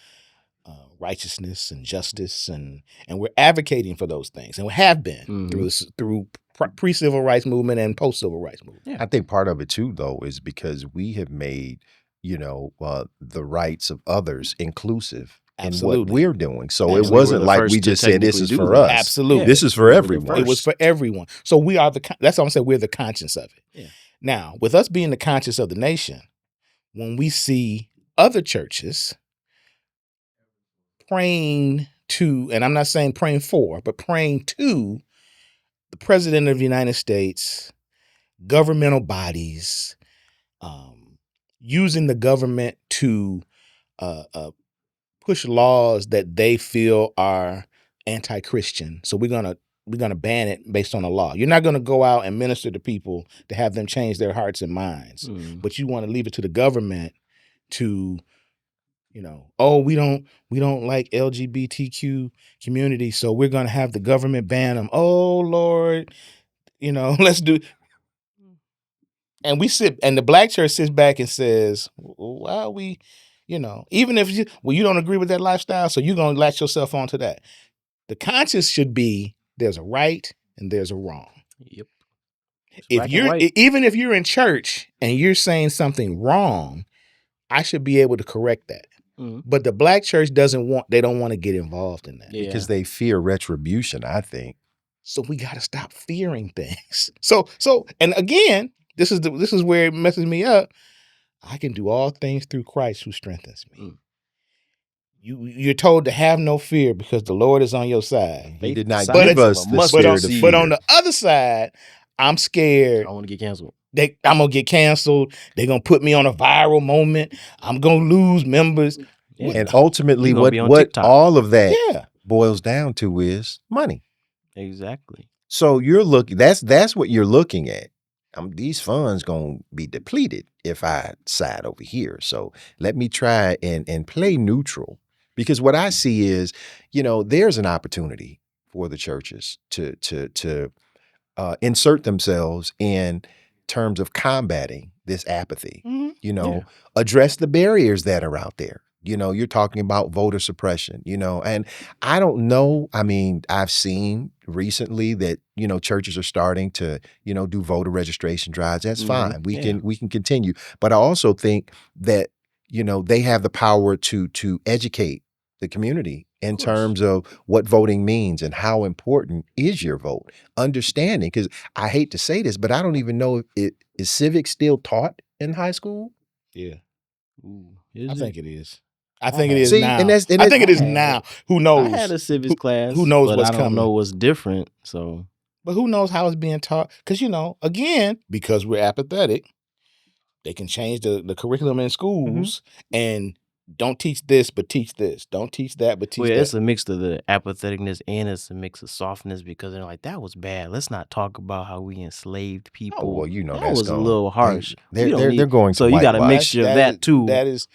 righteousness and justice, and we're advocating for those things, and we have been through pre-civil rights movement and post-civil rights movement. Yeah. I think part of it too, though, is because we have made, the rights of others inclusive in what Absolutely. we're doing. So And it we were wasn't the like first we to just said this technically is do for that. us. Absolutely. This is for We were the everyone. It was for everyone. So we are that's what I'm saying. We're the conscience of it. Yeah. Now, with us being the conscience of the nation, when we see other churches praying to, and I'm not saying praying for, but praying to the president of the United States, governmental bodies, using the government to push laws that they feel are anti-Christian. So we're gonna ban it based on a law. You're not gonna go out and minister to people to have them change their hearts and minds, but you want to leave it to the government to, oh, we don't like LGBTQ community, so we're gonna have the government ban them. Oh Lord, let's do. And and the Black church sits back and says, why are we, even if you don't agree with that lifestyle, so you're going to latch yourself onto that. The conscience should be, there's a right and there's a wrong. Yep. Even if you're in church and you're saying something wrong, I should be able to correct that. But the Black church they don't want to get involved in that. Yeah. Because they fear retribution, I think. So we got to stop fearing things. So, and again, this is where it messes me up. I can do all things through Christ who strengthens me. You're told to have no fear because the Lord is on your side. He did not But give us the spirit of fear. But on the other side, I'm scared. I want to get canceled. I'm going to get canceled. They're going to put me on a viral moment. I'm going to lose members. Yeah. And ultimately, what all of that boils down to is money. Exactly. So you're looking. That's what you're looking at. These funds gonna be depleted if I side over here. So let me try and play neutral, because what I see is, there's an opportunity for the churches to insert themselves in terms of combating this apathy. Address the barriers that are out there. You're talking about voter suppression, and I don't know. I mean, I've seen recently that, churches are starting to, do voter registration drives. That's fine. We can continue. But I also think that, they have the power to educate the community in terms of what voting means and how important is your vote. Understanding, because I hate to say this, but I don't even know if is civics still taught in high school? Yeah. Ooh, I think it is. I think it is See, now. and I think it is now. Who knows? I had a civics class. Who knows but what's I don't coming? know what's different. So, but who knows how it's being taught? Because again, because we're apathetic, they can change the curriculum in schools and don't teach this, but teach this. Don't teach that, but teach that. It's a mix of the apatheticness and it's a mix of softness, because they're like, that was bad. Let's not talk about how we enslaved people. Oh, well, that that's was a little harsh. They're going to so you got a whitewash. mixture of that too. That is,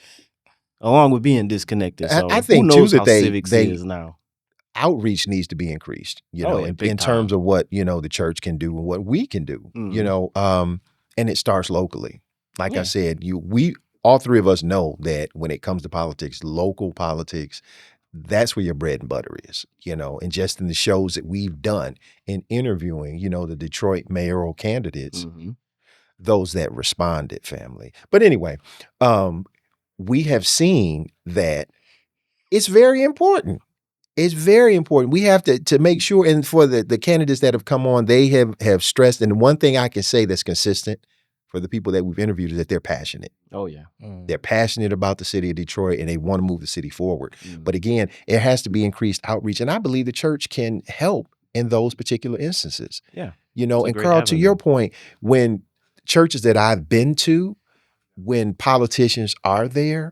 along with being disconnected. So I think who knows too how that civics is now. Outreach needs to be increased, in big terms time. of what, the church can do and what we can do, and it starts locally. Like I said, we all three of us know that when it comes to politics, local politics, that's where your bread and butter is, and just in the shows that we've done in interviewing, the Detroit mayoral candidates, those that responded, family. But anyway, we have seen that it's very important. It's very important. We have to make sure, and for the candidates that have come on, they have stressed, and one thing I can say that's consistent for the people that we've interviewed is that they're passionate. Oh, yeah. They're passionate about the city of Detroit and they want to move the city forward. But again, it has to be increased outreach. And I believe the church can help in those particular instances. Yeah. And Carl, to your point, when churches that I've been to, when politicians are there,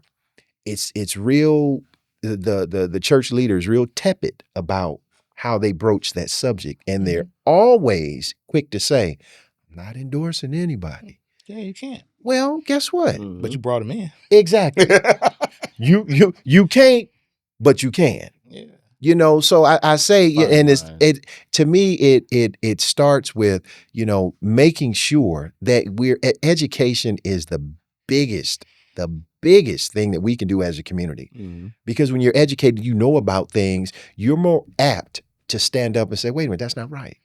it's real, the church leader is real tepid about how they broach that subject. And they're always quick to say, I'm not endorsing anybody. Yeah, you can't. Well, guess what? But you brought them in. Exactly. You can't, but you can. Yeah. You know, so I say, Fine and line. it to me, it starts with, you know, making sure that education is the biggest thing that we can do as a community. Mhm. Because when you're educated, you know about things, you're more apt to stand up and say, wait a minute, that's not right.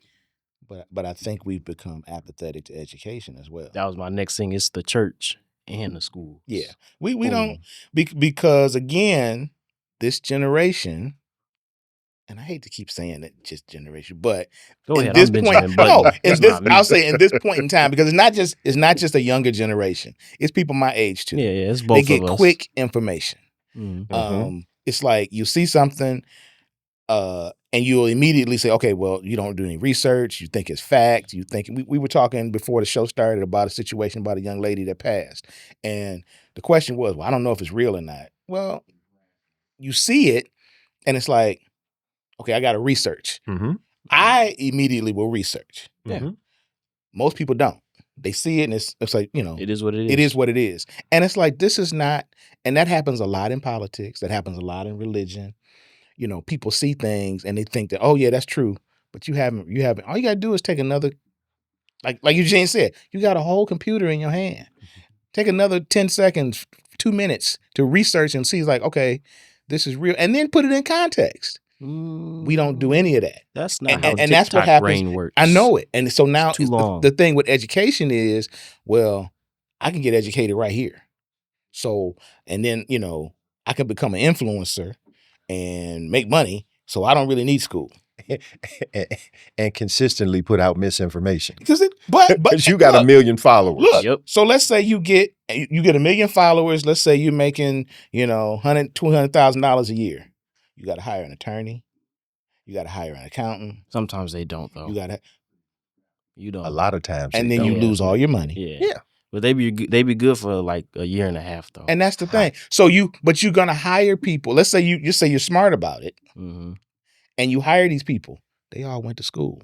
But I think we've become apathetic to education as well. That was my next thing. It's the church and the schools. Yeah, we don't because again, this generation, and I hate to keep saying it, just generation, but Go in ahead. this I'm point, Benjamin no, Button. in It's this, not me. I'll say in this point in time, because it's not just a younger generation. It's people my age too. Yeah, it's They both get of us. quick information. Mhm. It's like you see something, and you'll immediately say, okay, well, you don't do any research. You think it's fact. You think we were talking before the show started about a situation about a young lady that passed. And the question was, well, I don't know if it's real or not. Well, you see it and it's like, okay, I got to research. Mm-hmm. I immediately will research. Yeah. Mm-hmm. Most people don't. They see it and it's like, you know, It is what it is. it is what it is. And it's like, this is not, and that happens a lot in politics. That happens a lot in religion. You know, people see things and they think that, oh yeah, that's true. But you haven't, all you gotta do is take another, like Eugene said, you got a whole computer in your hand. Take another 10 seconds, 2 minutes to research and see like, okay, this is real. And then put it in context. We don't do any of that. That's not how And that's what TikTok happens. brain works. I know it. And so now too long. the thing with education is, well, I can get educated right here. So, and then, you know, I can become an influencer and make money. So I don't really need school. And consistently put out misinformation. But you got look, 1 million followers. Look, Yep. so let's say you get 1 million followers. Let's say you're making, you know, $200,000 a year. You got to hire an attorney. You got to hire an accountant. Sometimes they don't though. You don't. A lot of times. And they then you don't. lose all your money. Yeah. But they be good for like a year and a half though. And that's the thing. So but you're gonna hire people. Let's say you say you're smart about it, and you hire these people. They all went to school.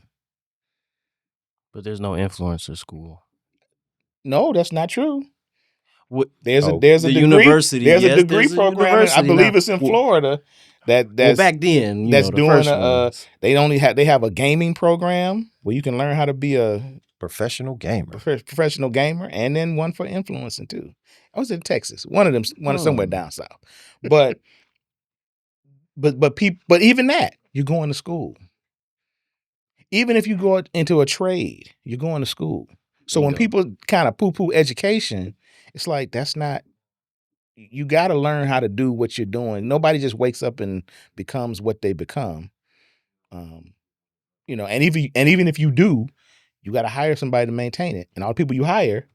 But there's no influencer school. No, that's not true. What? There's a the degree. University. There's yes, a degree there's a program. I university believe now. it's in Florida. That's back then. That's the doing first ones. they have a gaming program where you can learn how to be a professional gamer. Professional gamer, and then one for influencing too. I was in Texas. One of them, somewhere down south. But even that, you're going to school. Even if you go into a trade, you're going to school. So when people kind of poo-poo education, it's like that's not. You got to learn how to do what you're doing. Nobody just wakes up and becomes what they become. You know, and even if you do, you got to hire somebody to maintain it. And all the people you hire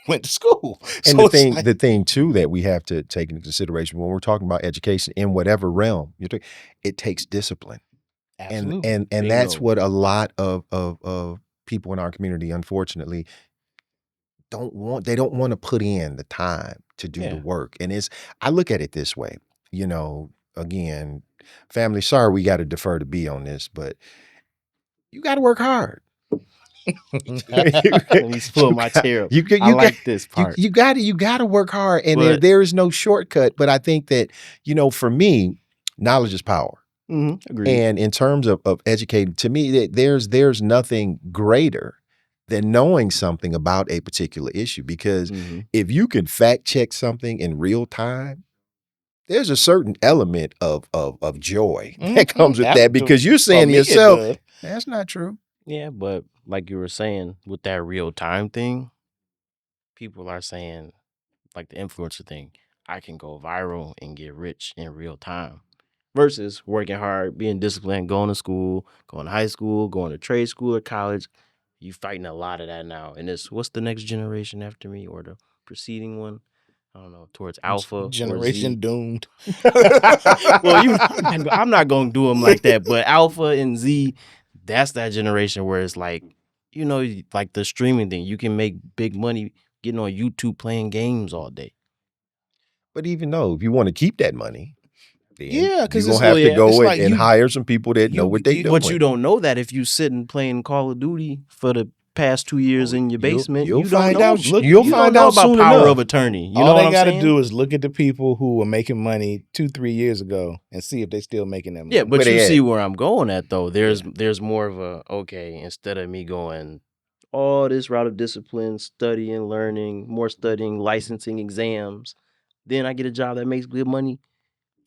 went to school. And so the thing too that we have to take into consideration when we're talking about education in whatever realm, it takes discipline. Absolutely. And that's what a lot of people in our community, unfortunately, don't want. They don't want to put in the time to do the work. And I look at it this way, you know, again, family, sorry, we got to defer to B on this, but you got to work hard. He's pulling my chair up. I like this part. You got to work hard, and there is no shortcut. But I think that, you know, for me, knowledge is power. Agreed. And in terms of educating, to me, there's nothing greater than knowing something about a particular issue. Because if you can fact check something in real time, there's a certain element of joy that comes with that, because you're saying to yourself, that's not true. Yeah, but like you were saying, with that real time thing, people are saying, like the influencer thing, I can go viral and get rich in real time. Versus working hard, being disciplined, going to school, going to high school, going to trade school or college. You fighting a lot of that now. And what's the next generation after me, or the preceding one? I don't know, towards Alpha Generation or Z. doomed. Well, I'm not going to do them like that, but Alpha and Z, that's that generation where it's like, you know, like the streaming thing. You can make big money getting on YouTube playing games all day. But even though, if you want to keep that money, yeah, because you're going to have to go and hire some people that know what they do. But you don't know that if you sit and playing Call of Duty for the past 2 years in your basement, you'll you find don't know. out. Look, You'll you find don't know out about soon power enough. of attorney. You all know what they I'm got to saying? do is look at the people who were making money 2-3 years ago and see if they still making that money. Yeah, but Where you they see at? where I'm going at though. There's more of a okay, instead of me going all this route of discipline, studying, learning, more studying, licensing exams, then I get a job that makes good money.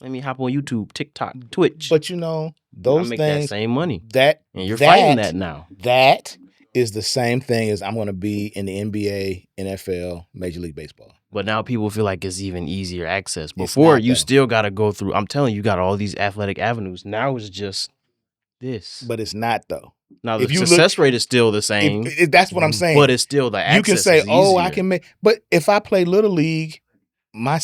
Let me hop on YouTube, TikTok, Twitch. But you know, I those make things that same money. that And you're fighting that now. That is the same thing as I'm going to be in the NBA, NFL, Major League Baseball. But now people feel like it's even easier access. It's Before not, you though. still got to go through. I'm telling you, you got all these athletic avenues. Now it's just this. But it's not though. Now the if you look- success rate is still the same. If that's what I'm saying. But it's still the access. You can say, is "Oh, I easier. can make." But if I play little league, my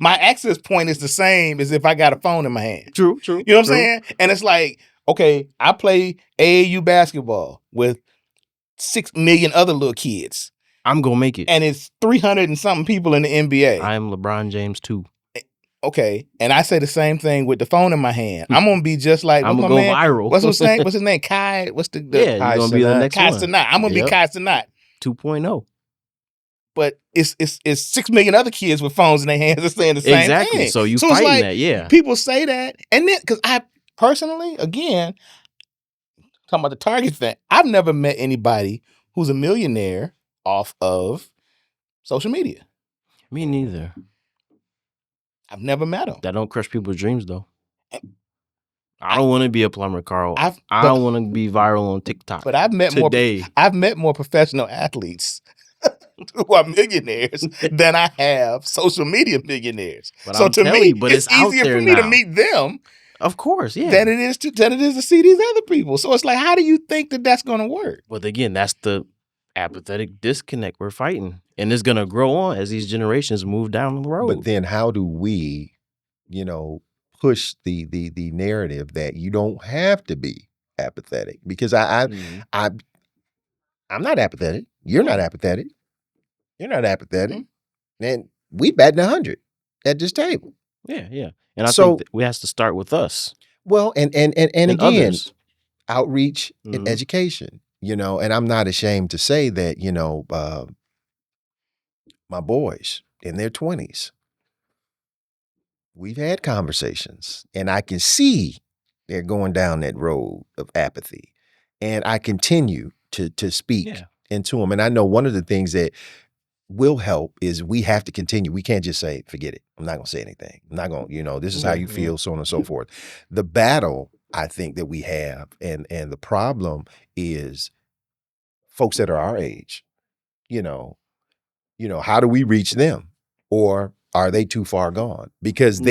access point is the same as if I got a phone in my hand. True. You know what I'm saying? And it's like, okay, I play AAU basketball with 6 million other little kids, I'm gonna make it. and it's 300 and something people in the NBA. I am LeBron James too. Okay, and I say the same thing with the phone in my hand. I'm gonna be just like, I'm what's gonna my go man? viral. What's his name? What's his name? Kai. What's the Yeah, you're gonna be the next Kai one. Cenat. I'm gonna be Yep. Kai Cenat. 2.0. But it's 6 million other kids with phones in their hands that saying the same Exactly. thing. So you it's fighting like, that, yeah. People say that, and then because I personally, again, talking about the Target thing, I've never met anybody who's a millionaire off of social media. Me neither. I've never met them. That don't crush people's dreams though. I don't want to be a plumber, Carl. I but- don't want to be viral on TikTok. But I've met today. I've met more professional athletes who are millionaires than I have social media millionaires. But so I'm to telling me, you, but it's it's out easier there for me to now. meet them Of course, yeah. than it is to see these other people. So it's like, how do you think that that's going to work? But again, that's the apathetic disconnect we're fighting, and it's gonna grow on as these generations move down the road. But then how do we, push the narrative that you don't have to be apathetic? Because I'm not apathetic. You're not apathetic. You're not apathetic. And we batting 100 at this table. Yeah. And I So- think that we has to start with us. Well, and again, others. outreach and Mhm. education, and I'm not ashamed to say that, my boys in their 20s, we've had conversations, and I can see they're going down that road of apathy, and I continue to speak Yeah. into them. And I know one of the things that will help is we have to continue. We can't just say, forget it. I'm not going to say anything. I'm not going to, this is how you feel, so on and so forth. The battle I think that we have, and the problem is folks that are our age, how do we reach them? Or are they too far gone? Because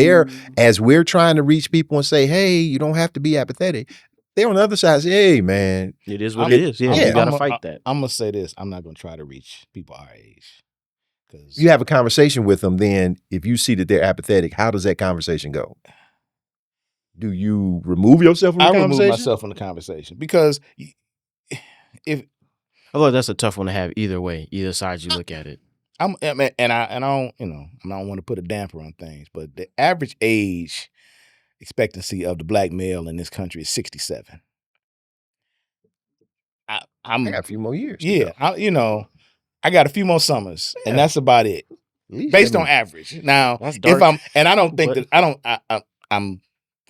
as we're trying to reach people and say, hey, you don't have to be apathetic, they're on the other side say, hey, man. It is what it is. Yeah, yeah. you gotta fight that. I'm going to say this. I'm not going to try to reach people our age. Because You have a conversation with them, then if you see that they're apathetic, how does that conversation go? Do you remove yourself from the I conversation? remove myself from the conversation because if I thought that's a tough one to have either way, either side you look at it. I don't, I don't want to put a damper on things, but the average age expectancy of the black male in this country is 67. I got a few more years. to Yeah, go. I got a few more summers, Yeah. and that's about it, At least, based I on mean, average. Now, That's if dark. I don't think but- that I'm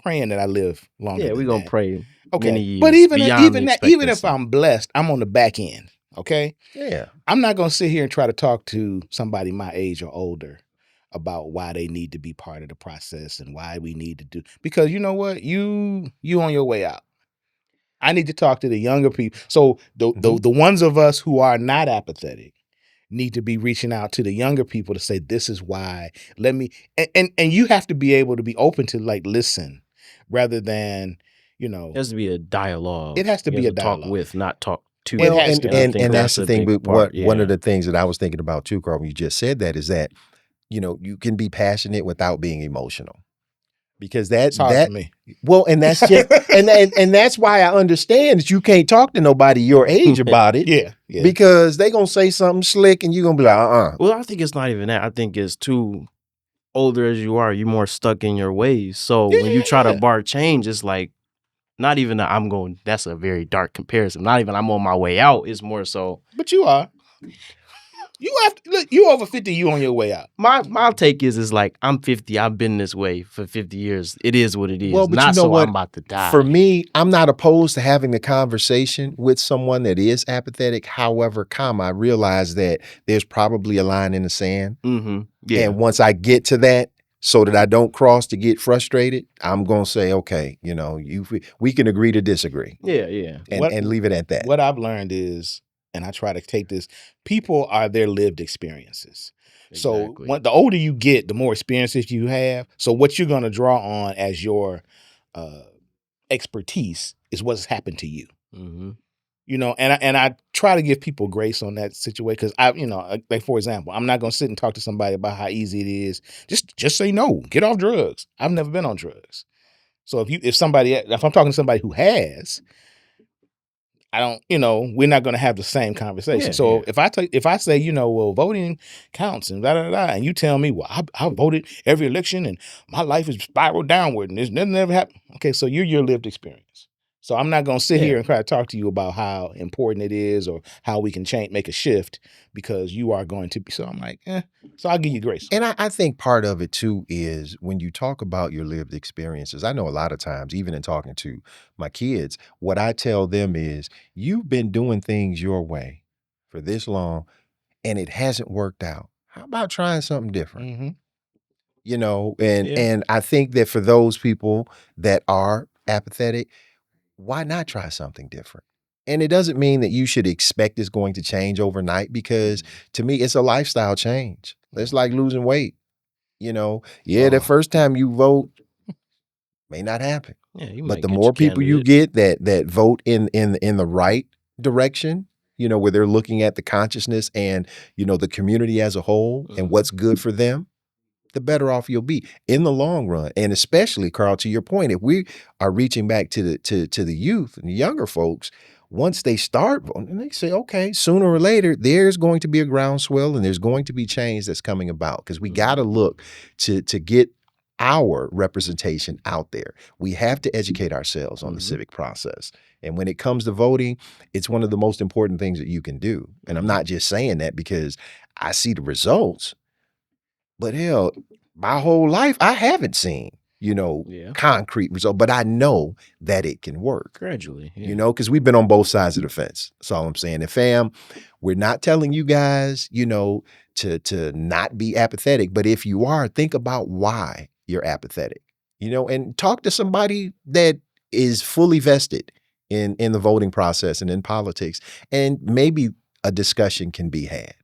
praying that I live longer. Yeah, than we're gonna that. pray Okay, many years. but even beyond the if expectancy. I'm blessed, I'm on the back end. Okay, yeah. I'm not going to sit here and try to talk to somebody my age or older about why they need to be part of the process and why we need to do, because you know what, you on your way out. I need to talk to the younger people. So the ones of us who are not apathetic need to be reaching out to the younger people to say, this is why. Let me and you have to be able to be open to like listen, rather than It has to be a dialogue. It has to You be have a to talk dialogue. with, not talk to. It Well, has to be. I and think that's the a thing. big But part, one of yeah. the things that I was thinking about too, Carl, when you just said that, is that you can be passionate without being emotional, because It's hard for me. well, and that's just and that's why I understand that you can't talk to nobody your age about it, Yeah. because they gonna say something slick and you're gonna be like, Well, I think it's not even that. I think it's too older as you are, you're more stuck in your ways. So when you try to bar change, it's like not even that I'm going, that's a very dark comparison. Not even I'm on my way out. It's more so. But you are. You have to look, you over 50, you on your way out. My take is like, I'm 50, I've been this way for 50 years. It is what it is. Well, but not you know so what? I'm about to die. For me, I'm not opposed to having the conversation with someone that is apathetic. However, I realize that there's probably a line in the sand. Mm-hmm. Yeah. And once I get to that, so that I don't cross to get frustrated, I'm going to say, okay, you know, we can agree to disagree. Yeah. And leave it at that. What I've learned is, and I try to take this, people are their lived experiences. Exactly. So the older you get, the more experiences you have. So what you're going to draw on as your expertise is what's happened to you. Mm-hmm. You know, and I try to give people grace on that situation because like for example, I'm not going to sit and talk to somebody about how easy it is. Just say no, get off drugs. I've never been on drugs. So if I'm talking to somebody who has, I don't, we're not going to have the same conversation. Yeah, so yeah. if I say, well, voting counts and and you tell me, well, I voted every election and my life has spiraled downward and there's nothing ever happened. Okay, so you're your lived experience. So I'm not going to sit here and try to talk to you about how important it is or how we can make a shift because you are going to be. So I'm like, so I'll give you grace. And I think part of it too is when you talk about your lived experiences, I know a lot of times, even in talking to my kids, what I tell them is you've been doing things your way for this long and it hasn't worked out. How about trying something different? Mm-hmm. You know, and I think that for those people that are apathetic, why not try something different? And it doesn't mean that you should expect it's going to change overnight because to me, it's a lifestyle change. It's like losing weight. You know, the first time you vote may not happen. Yeah, but the more people you get that vote in the right direction, where they're looking at the consciousness and, the community as a whole and what's good for them, the better off you'll be in the long run. And especially, Carl, to your point, if we are reaching back to the youth and the younger folks, once they start voting, and they say, okay, sooner or later, there's going to be a groundswell and there's going to be change that's coming about because we got to look to get our representation out there. We have to educate ourselves on the civic process. And when it comes to voting, it's one of the most important things that you can do. And I'm not just saying that because I see the results. But hell, my whole life, I haven't seen, concrete result, but I know that it can work. Gradually. Yeah. Because we've been on both sides of the fence. That's all I'm saying. And fam, we're not telling you guys, to not be apathetic. But if you are, think about why you're apathetic, and talk to somebody that is fully vested in the voting process and in politics. And maybe a discussion can be had.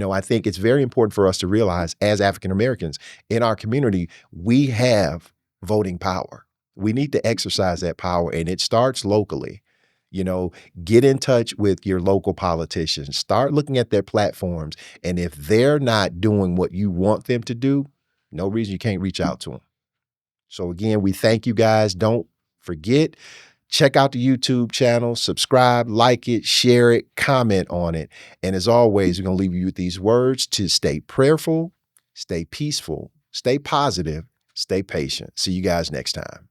I think it's very important for us to realize as African Americans in our community, we have voting power. We need to exercise that power, and it starts locally. Get in touch with your local politicians. Start looking at their platforms, and if they're not doing what you want them to do, no reason you can't reach out to them. So again, we thank you guys. Don't forget, check out the YouTube channel, subscribe, like it, share it, comment on it. And as always, we're going to leave you with these words to stay prayerful, stay peaceful, stay positive, stay patient. See you guys next time.